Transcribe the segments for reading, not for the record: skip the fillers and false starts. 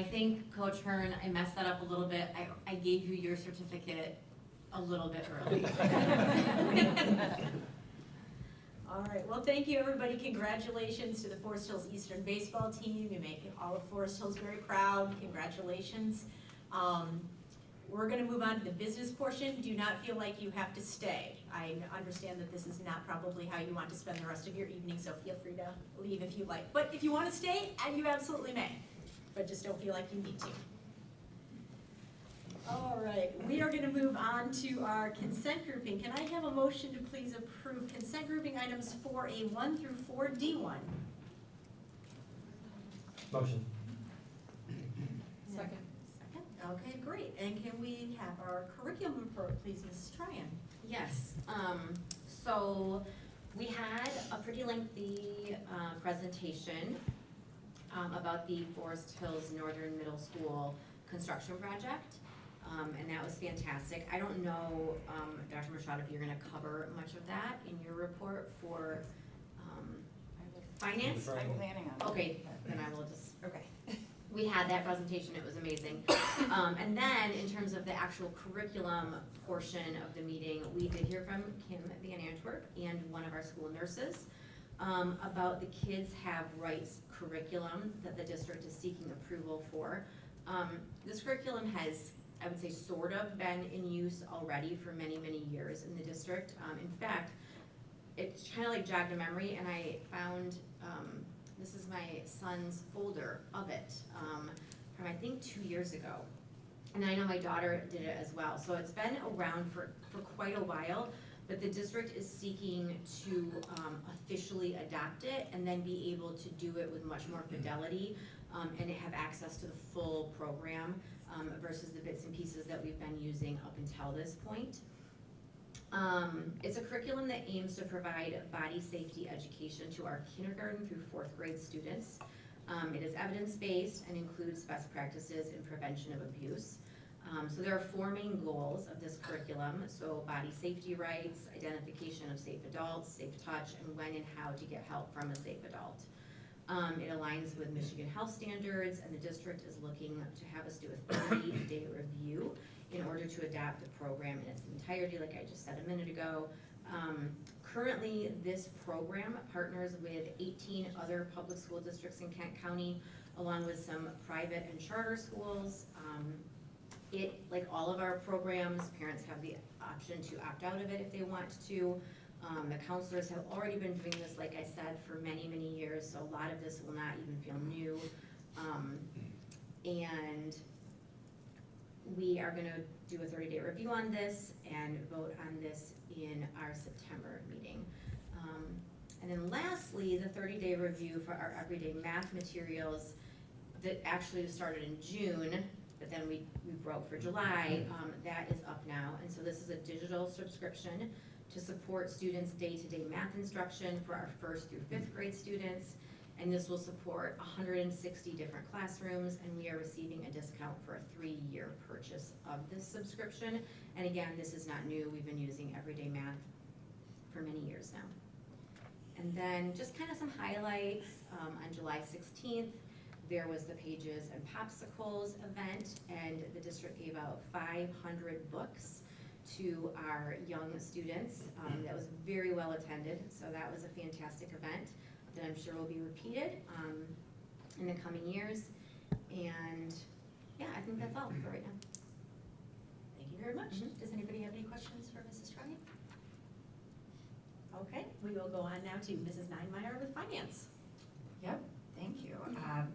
I think, Coach Hearn, I messed that up a little bit. I gave you your certificate a little bit early. All right, well, thank you, everybody. Congratulations to the Forest Hills Eastern baseball team. You make all of Forest Hills very proud. Congratulations. We're gonna move on to the business portion. Do not feel like you have to stay. I understand that this is not probably how you want to spend the rest of your evening, so feel free to leave if you like. But if you wanna stay, you absolutely may, but just don't feel like you need to. All right, we are gonna move on to our consent grouping. Can I have a motion to please approve consent grouping items 4A1 through 4D1? Motion. Second. Okay, great. And can we have our curriculum report, please, Mrs. Tryon? Yes, so we had a pretty lengthy presentation about the Forest Hills Northern Middle School construction project, and that was fantastic. I don't know, Dr. Machado, if you're gonna cover much of that in your report for finance? I'm planning on it. Okay, then I will just, Okay. we had that presentation, it was amazing. And then in terms of the actual curriculum portion of the meeting, we did hear from Kim Van Antwerp and one of our school nurses about the Kids Have Rights curriculum that the district is seeking approval for. This curriculum has, I would say, sort of been in use already for many, many years in the district. In fact, it's kind of like jogged a memory, and I found, this is my son's folder of it from I think 2 years ago. And I know my daughter did it as well. So it's been around for quite a while, but the district is seeking to officially adopt it and then be able to do it with much more fidelity and have access to the full program versus the bits and pieces that we've been using up until this point. It's a curriculum that aims to provide body safety education to our kindergarten through 4th grade students. It is evidence-based and includes best practices in prevention of abuse. So there are 4 main goals of this curriculum. So body safety rights, identification of safe adults, safe touch, and when and how to get help from a safe adult. It aligns with Michigan health standards, and the district is looking to have us do a 30-day review in order to adapt the program in its entirety, like I just said a minute ago. Currently, this program partners with 18 other public school districts in Kent County, along with some private and charter schools. Like all of our programs, parents have the option to opt out of it if they want to. The counselors have already been doing this, like I said, for many, many years, so a lot of this will not even feel new. And we are gonna do a 30-day review on this and vote on this in our September meeting. And then lastly, the 30-day review for our everyday math materials that actually started in June, but then we broke for July, that is up now. And so this is a digital subscription to support students' day-to-day math instruction for our 1st through 5th grade students. And this will support 160 different classrooms, and we are receiving a discount for a 3-year purchase of this subscription. And again, this is not new. We've been using everyday math for many years now. And then just kind of some highlights. On July 16th, there was the Pages and Popsicles event, and the district gave out 500 books to our young students. That was very well attended, so that was a fantastic event that I'm sure will be repeated in the coming years. And yeah, I think that's all for right now. Thank you very much. Does anybody have any questions for Mrs. Tryon? Okay, we will go on now to Mrs. Ninemeyer with finance. Yep, thank you.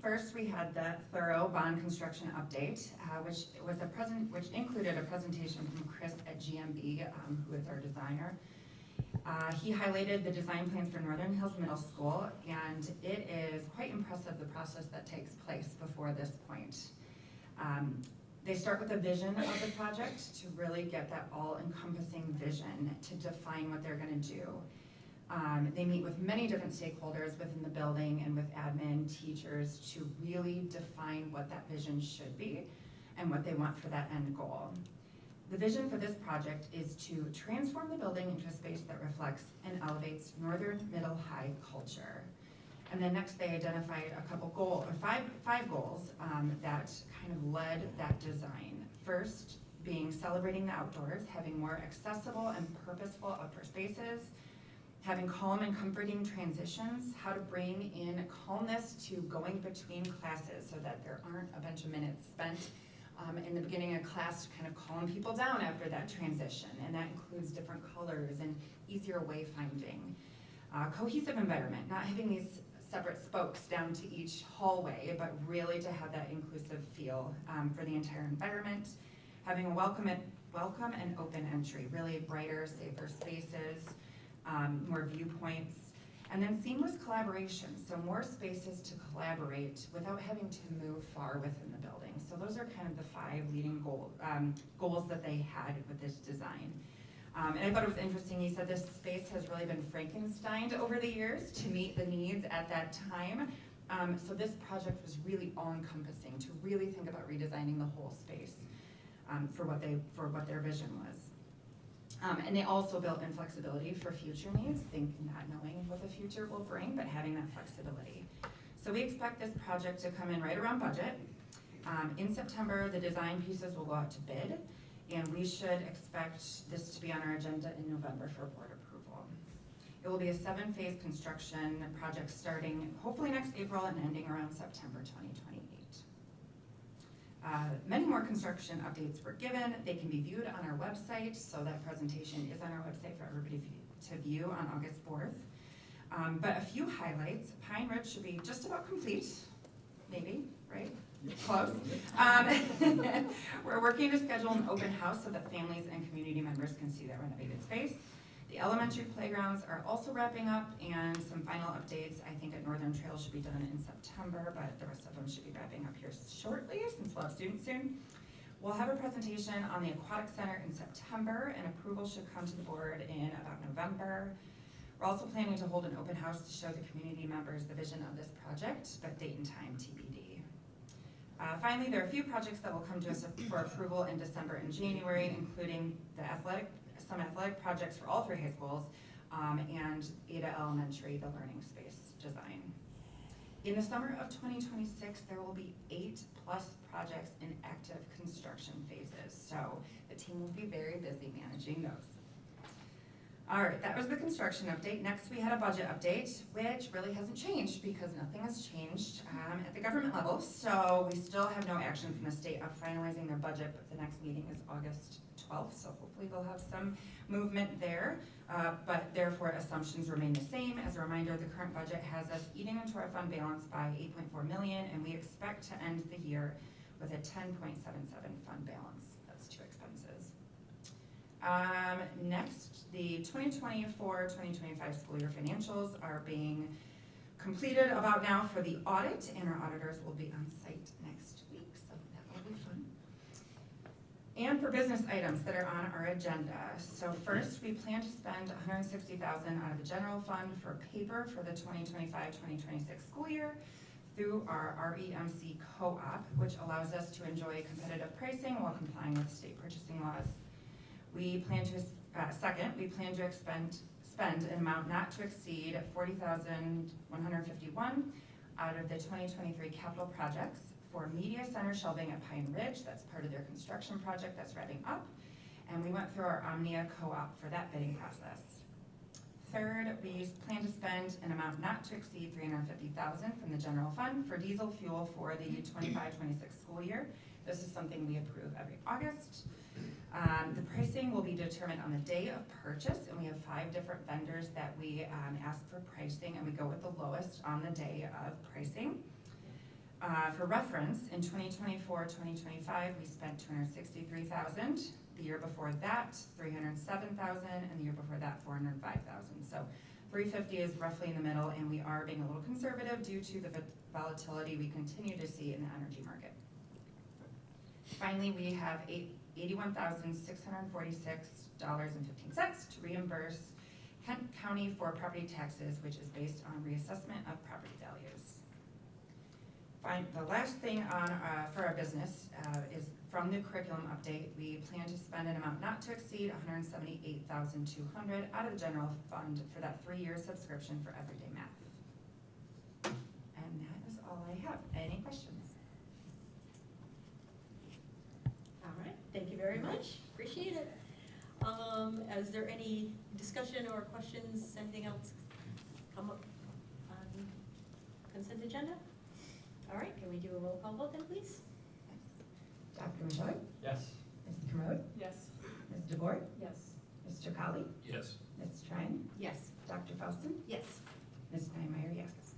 First, we had the thorough bond construction update, which included a presentation from Chris at GMB, who is our designer. He highlighted the design plans for Northern Hills Middle School, and it is quite impressive the process that takes place before this point. They start with a vision of the project to really get that all-encompassing vision to define what they're gonna do. They meet with many different stakeholders within the building and with admin, teachers, to really define what that vision should be and what they want for that end goal. The vision for this project is to transform the building into a space that reflects and elevates Northern Middle High culture. And then next, they identified a couple five goals that kind of led that design. First, being celebrating the outdoors, having more accessible and purposeful outdoor spaces, having calm and comforting transitions, how to bring in calmness to going between classes so that there aren't a bunch of minutes spent in the beginning of class to kind of calm people down after that transition. And that includes different colors and easier wayfinding. Cohesive environment, not having these separate spokes down to each hallway, but really to have that inclusive feel for the entire environment. Having a welcome and open entry, really brighter, safer spaces, more viewpoints, and then seamless collaboration, so more spaces to collaborate without having to move far within the building. So those are kind of the 5 leading goals that they had with this design. And I thought it was interesting, he said this space has really been Frankensteined over the years to meet the needs at that time. So this project was really all-encompassing, to really think about redesigning the whole space for what their vision was. And they also built in flexibility for future needs, not knowing what the future will bring, but having that flexibility. So we expect this project to come in right around budget. In September, the design pieces will go out to bid, and we should expect this to be on our agenda in November for board approval. It will be a 7-phase construction project starting hopefully next April and ending around September 2028. Many more construction updates were given. They can be viewed on our website, so that presentation is on our website for everybody to view on August 4th. But a few highlights. Pine Ridge should be just about complete, maybe, right? Close. We're working to schedule an open house so that families and community members can see that renovated space. The elementary playgrounds are also wrapping up, and some final updates, I think at Northern Trail should be done in September, but the rest of them should be wrapping up here shortly since we'll have students soon. We'll have a presentation on the Aquatic Center in September, and approval should come to the board in about November. We're also planning to hold an open house to show the community members the vision of this project, but date and time TBD. Finally, there are a few projects that will come to us for approval in December and January, including some athletic projects for all 3 high schools, and Ada Elementary, the learning space design. In the summer of 2026, there will be 8+ projects in active construction phases, so the team will be very busy managing those. All right, that was the construction update. Next, we had a budget update, which really hasn't changed because nothing has changed at the government level. So we still have no action from the state of finalizing their budget, but the next meeting is August 12th. So hopefully they'll have some movement there, but therefore assumptions remain the same. As a reminder, the current budget has us eating into our fund balance by $8.4 million, and we expect to end the year with a 10.77 fund balance. That's 2 expenses. Next, the 2024-2025 school year financials are being completed about now for the audit, and our auditors will be on site next week, so that will be fun. And for business items that are on our agenda. So first, we plan to spend $160,000 out of the general fund for paper for the 2025-2026 school year through our REMC co-op, which allows us to enjoy competitive pricing while complying with state purchasing laws. We plan to spend an amount not to exceed $40,151 out of the 2023 capital projects for media center shelving at Pine Ridge. That's part of their construction project that's wrapping up. And we went through our Omnia co-op for that bidding process. Third, we plan to spend an amount not to exceed $350,000 from the general fund for diesel fuel for the 25-26 school year. This is something we approve every August. The pricing will be determined on the day of purchase, and we have 5 different vendors that we ask for pricing, and we go with the lowest on the day of pricing. For reference, in 2024-2025, we spent $263,000. The year before that, $307,000, and the year before that, $405,000. So $350,000 is roughly in the middle, and we are being a little conservative due to the volatility we continue to see in the energy market. Finally, we have $81,646.15 to reimburse Kent County for property taxes, which is based on reassessment of property values. The last thing for our business is from the curriculum update. We plan to spend an amount not to exceed $178,200 out of the general fund for that 3-year subscription for everyday math. have. Any questions? All right, thank you very much, appreciate it. Is there any discussion or questions, anything else come up on consent agenda? All right, can we do a roll call vote then, please? Dr. Majoi? Yes. Mrs. Commode? Yes. Ms. DeVore? Yes. Mr. Colley? Yes. Ms. Strang? Yes. Dr. Felsen? Yes. Ms. Steinmeier, yes.